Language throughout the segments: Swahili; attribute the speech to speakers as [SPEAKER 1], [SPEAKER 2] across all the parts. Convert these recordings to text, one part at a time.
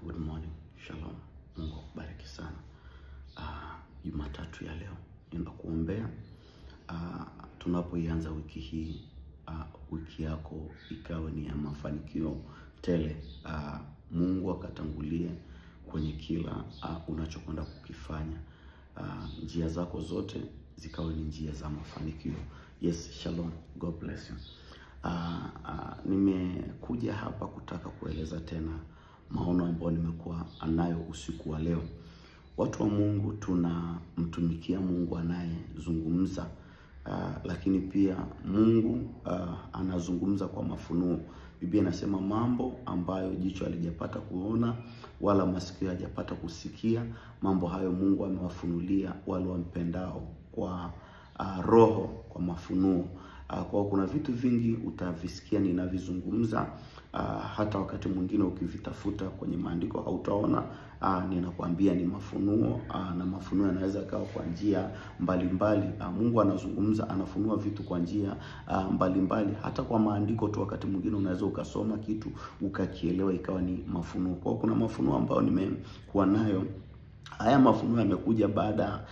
[SPEAKER 1] Good morning. Shalom. Mungu akubariki sana. Jumatatu ya leo ninakuombea tunapoianza wiki hii, wiki yako ikawe ni ya mafanikio tele. Mungu akatangulie kwenye kila unachokwenda kukifanya. Njia zako zote zikawe ni njia za mafanikio. Yes, shalom. God bless you. Nimekuja hapa kutaka kueleza tena maono ambayo nimekuwa nayo usiku wa leo. Watu wa Mungu tunamtumikia Mungu anayezungumza, lakini pia Mungu anazungumza kwa mafunuo. Biblia inasema mambo ambayo jicho halijapata kuona wala masikio hajapata kusikia, mambo hayo Mungu amewafunulia wale wampendao kwa roho, kwa mafunuo. Kwa kuna vitu vingi utavisikia ninavizungumza, hata wakati mwingine ukivitafuta kwenye maandiko hautaona. Ninakwambia ni mafunuo, na mafunuo yanaweza kawa kwa njia mbalimbali. Mungu anazungumza, anafunua vitu kwa njia mbalimbali. Hata kwa maandiko tu wakati mwingine unaweza ukasoma kitu ukakielewa ikawa ni mafunuo. Kwa kuna mafunuo ambayo nimekuwa nayo. Haya mafunuo yamekuja baada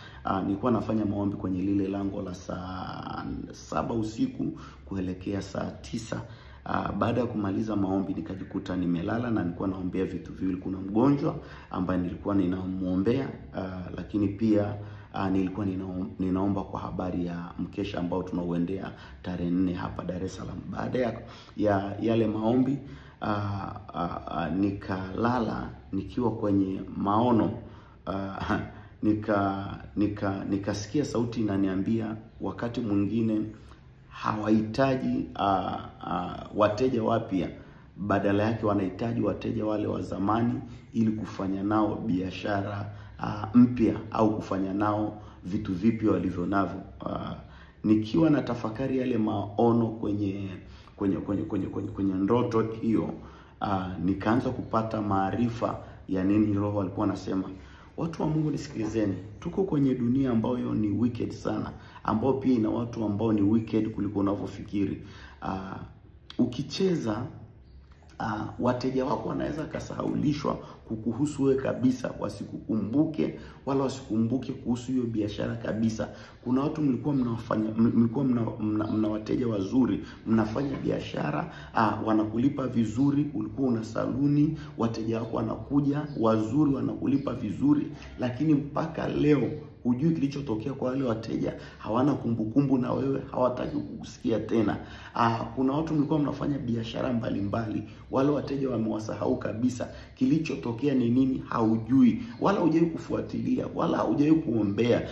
[SPEAKER 1] nilikuwa nafanya maombi kwenye lile lango la saa 7 usiku kuelekea saa 9. Baada ya kumaliza maombi nikajikuta nimelala na nilikuwa naombea vitu viwili. Kuna mgonjwa ambaye nilikuwa ninamuombea, lakini pia nilikuwa ninaomba kwa habari ya mkesha ambao tunauendea tarehe 4 hapa Dar es Salaam. Baada ya yale maombi nikalala nikiwa kwenye maono. Nikasikia sauti inaniambia wakati mwingine hawahitaji wateja wapya, badala yake wanahitaji wateja wale wa zamani ili kufanya nao biashara mpya au kufanya nao vitu vipya walivyo navyo. Nikiwa na tafakari yale maono kwenye ndoto hiyo, nikaanza kupata maarifa ya nini Roho alikuwa anasema. Watu wa Mungu nisikilizeni, tuko kwenye dunia ambayo ni wicked sana, ambao pia ina watu ambao ni wicked kuliko unavyofikiri. Ukicheza wateja wako wanaweza kasahaulishwa kukuhusu wewe kabisa, wasikukumbuke wala wasikumbuke kuhusu hiyo biashara kabisa. Kuna watu mlikuwa mna wateja wazuri, mnafanya biashara, wanakulipa vizuri, ulikuwa una saluni, wateja wako wanakuja wazuri, wanakulipa vizuri, lakini mpaka leo hujui kilichotokea kwa wale wateja. Hawana kumbukumbu na wewe, hawataki kukusikia tena. Kuna watu mlikuwa mnafanya biashara mbalimbali, wale wateja wamewasahau kabisa. Kilichotokea ni nini haujui, wala hujai kufuatilia, wala hujai kuombea.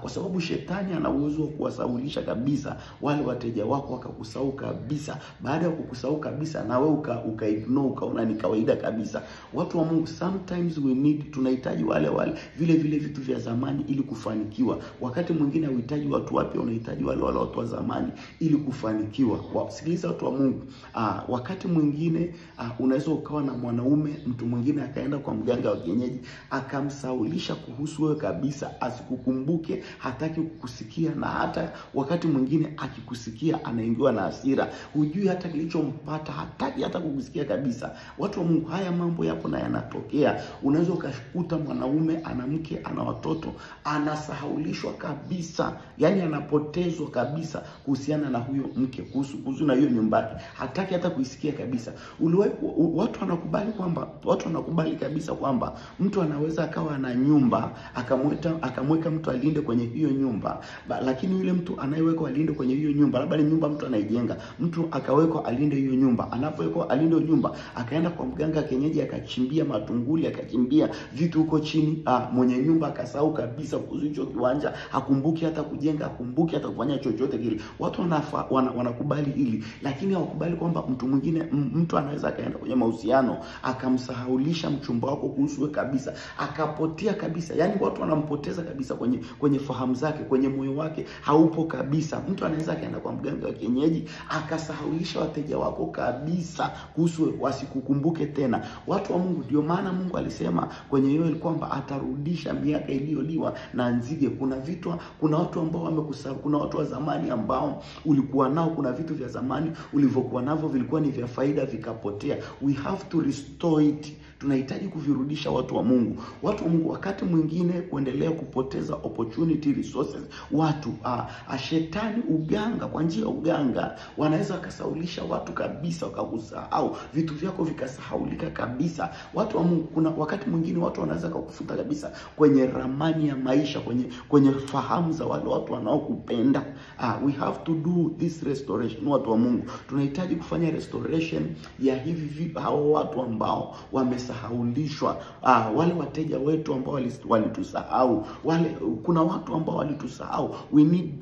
[SPEAKER 1] Kwa sababu shetani ana uwezo wa kuwasahaulisha kabisa wale wateja wako, wakakusahau kabisa. Baada ya kukusahau kabisa na wewe ukaignore, ukaona ni kawaida kabisa. Watu wa Mungu, sometimes tunahitaji wale vile vitu vya zamani ili kufanikiwa. Wakati mwingine unahitaji watu wapya, unahitaji wale watu wa zamani ili kufanikiwa. Sikiliza watu wa Mungu, wakati mwingine unaweza ukawa na mwanaume, mtu mwingine akaenda kwa mganga wa kienyeji akamsaulisha kuhusu wewe kabisa, asikukumbuke, hataki kukusikia, na hata wakati mwingine akikusikia anaingiwa na hasira. Hujui hata kilichompata, hataki hata kukusikia kabisa. Watu wa Mungu, haya mambo yapo na yanatokea. Unaweza ukakuta mwanaume ana mke, ana watoto, anasahaulishwa kabisa, yani anapotezwa kabisa kuhusiana na huyo mke, kuhusu na hiyo nyumba, hataki hata kuisikia kabisa. Watu wanakubali kabisa kwamba mtu anaweza akawa na nyumba, akamweka mtu alinde kwenye hiyo nyumba, lakini yule mtu anayewekwa alinde kwenye hiyo nyumba, labda ni nyumba mtu anaijenga, mtu akawekwa alinde hiyo nyumba. Anapowekwa alinde hiyo nyumba, akaenda kwa mganga kienyeji akachimbia matunguli, akachimbia vitu huko chini, mwenye nyumba akasahau kabisa kuhusu hicho kiwanja, hakumbuki hata kujenga, hakumbuki hata kufanya chochote kile. Watu wanakubali hili, lakini hawakubali kwamba mtu anaweza akaenda kwenye mahusiano akamsahaulisha mchumba wako kuhusu wewe kabisa, akapotea kabisa. Yani watu wanampoteza kabisa kwenye fahamu zake, kwenye moyo wake haupo kabisa. Mtu anaweza akaenda kwa mganga wa kienyeji akasahaulisha wateja wako kabisa kuhusu wewe, wasikukumbuke tena. Watu wa Mungu, ndio maana Mungu alisema kwenye Yoeli kwamba atarudisha miaka iliyoliwa na nzige. Kuna watu ambao wamekusahau, kuna watu wa zamani ambao ulikuwa nao, kuna vitu vya zamani ulivyokuwa navyo vilikuwa ni vya faida vikapotea. We have to restore it tunahitaji kuvirudisha watu wa Mungu. Watu wa Mungu, wakati mwingine kuendelea kupoteza opportunity resources, watu shetani, uganga, kwa njia ya uganga wanaweza wakasaulisha watu kabisa, wakakusahau vitu vyako vikasahaulika kabisa. Watu wa Mungu, kuna wakati mwingine watu wanaweza kukufuta kabisa kwenye ramani ya maisha, kwenye fahamu za wale watu wanaokupenda. We have to do this restoration. Watu wa Mungu, tunahitaji kufanya restoration ya hao watu ambao wamesahaulishwa, wale wateja wetu ambao walitusahau, kuna watu ambao walitusahau. We need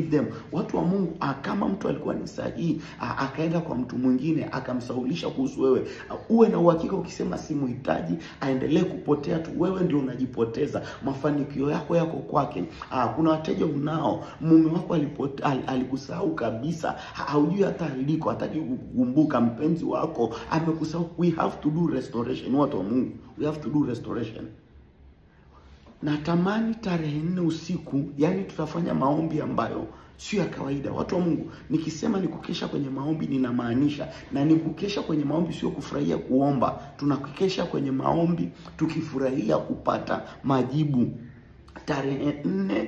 [SPEAKER 1] them. Watu wa Mungu, kama mtu alikuwa ni sahihi akaenda kwa mtu mwingine akamsaulisha kuhusu wewe, uwe na uhakika ukisema simuhitaji aendelee kupotea tu, wewe ndio unajipoteza. Mafanikio yako yako kwake. Kuna wateja unao, mume wako alikusahau kabisa, haujui hata aliko, hataki kukumbuka. Mpenzi wako amekusahau. We have to do restoration. Watu wa Mungu, we have to do restoration. Natamani tarehe 4 usiku, yani tutafanya maombi ambayo sio ya kawaida. Watu wa Mungu, nikisema ni kukesha kwenye maombi ninamaanisha, na ni kukesha kwenye maombi sio kufurahia kuomba. Tunakukesha kwenye maombi tukifurahia kupata majibu. Tarehe 4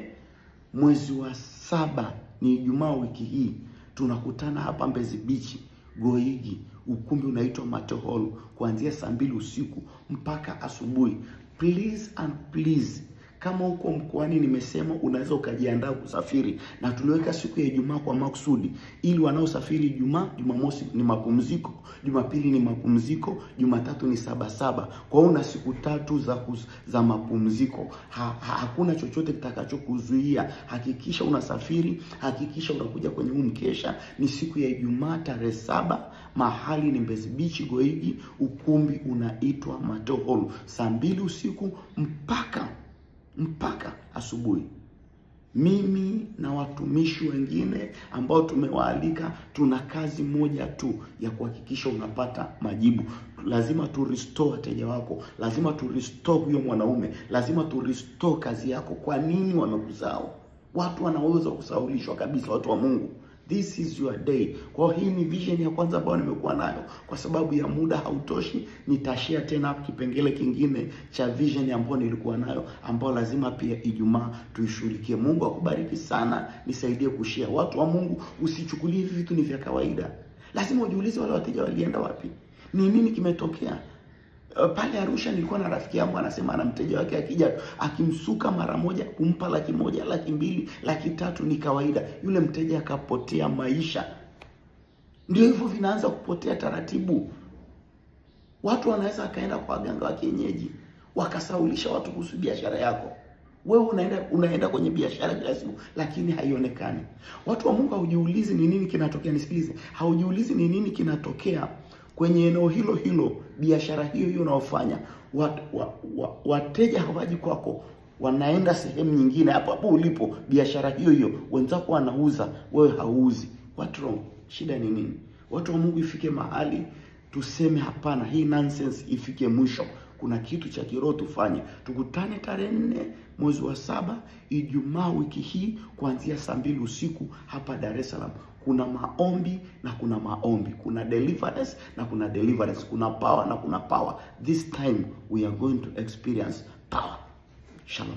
[SPEAKER 1] mwezi wa 7 ni Ijumaa wiki hii, tunakutana hapa Mbezi Beach, Goigi. Ukumbi unaitwa Mateo Hall, kuanzia saa 2 usiku mpaka asubuhi. Please and please, kama uko mkoani, nimesema unaweza ukajiandaa kusafiri, na tuliweka siku ya Ijumaa kwa makusudi ili wanaosafiri Ijumaa, Jumamosi ni mapumziko, Jumapili ni mapumziko, Jumatatu ni Sabasaba. Kwa hiyo una siku 3 za mapumziko. Hakuna chochote kitakachokuzuia. Hakikisha unasafiri, hakikisha unakuja kwenye huu mkesha. Ni siku ya Ijumaa tarehe 7, mahali ni Mbezi Beach, Goigi. Ukumbi unaitwa Mateo Hall, saa 2 usiku mpaka asubuhi. Mimi na watumishi wengine ambao tumewaalika, tuna kazi moja tu ya kuhakikisha unapata majibu. Lazima tu restore wateja wako, lazima tu restore huyo mwanaume, lazima tu restore kazi yako. Kwa nini wamekusahau? Watu wanaweza kusahaulishwa kabisa. Watu wa Mungu, this is your day. Kwa hii ni vision ya kwanza ambayo nimekuwa nayo. Kwa sababu ya muda hautoshi, nitashare tena kipengele kingine cha vision ambayo nilikuwa nayo, ambayo lazima pia Ijumaa tuishughulikie. Mungu akubariki sana, nisaidie kushare. Watu wa Mungu, usichukulie hivi vitu ni vya kawaida. Lazima ujiulize wale wateja walienda wapi? Ni nini kimetokea? Pale Arusha nilikuwa na rafiki yangu anasema ana mteja wake akija akimsuka mara moja kumpa 100,000, 200,000, 300,000 ni kawaida. Yule mteja akapotea maisha. Ndio hivyo vinaanza kupotea taratibu. Watu wanaweza akaenda kwa waganga wa kienyeji wakasaulisha watu kuhusu biashara yako. Wewe unaenda kwenye biashara kila siku, lakini haionekani. Watu wa Mungu, haujiulizi ni nini kinatokea. Nisikilize, haujiulizi ni nini kinatokea kwenye eneo hilo, biashara hiyo unaofanya. Wateja hawaji kwako, wanaenda sehemu nyingine. Hapo ulipo, biashara hiyo wenzako wanauza, wewe hauuzi. What wrong? Shida ni nini? Watu wa Mungu, ifike mahali tuseme hapana, hii nonsense ifike mwisho. Kuna kitu cha kiroho tufanye. Tukutane tarehe 4 mwezi wa 7 Ijumaa wiki hii, kuanzia saa 2 usiku hapa Dar es Salaam. Kuna maombi na kuna maombi, kuna deliverance na kuna deliverance, kuna power na kuna power. This time we are going to experience power. Shalom.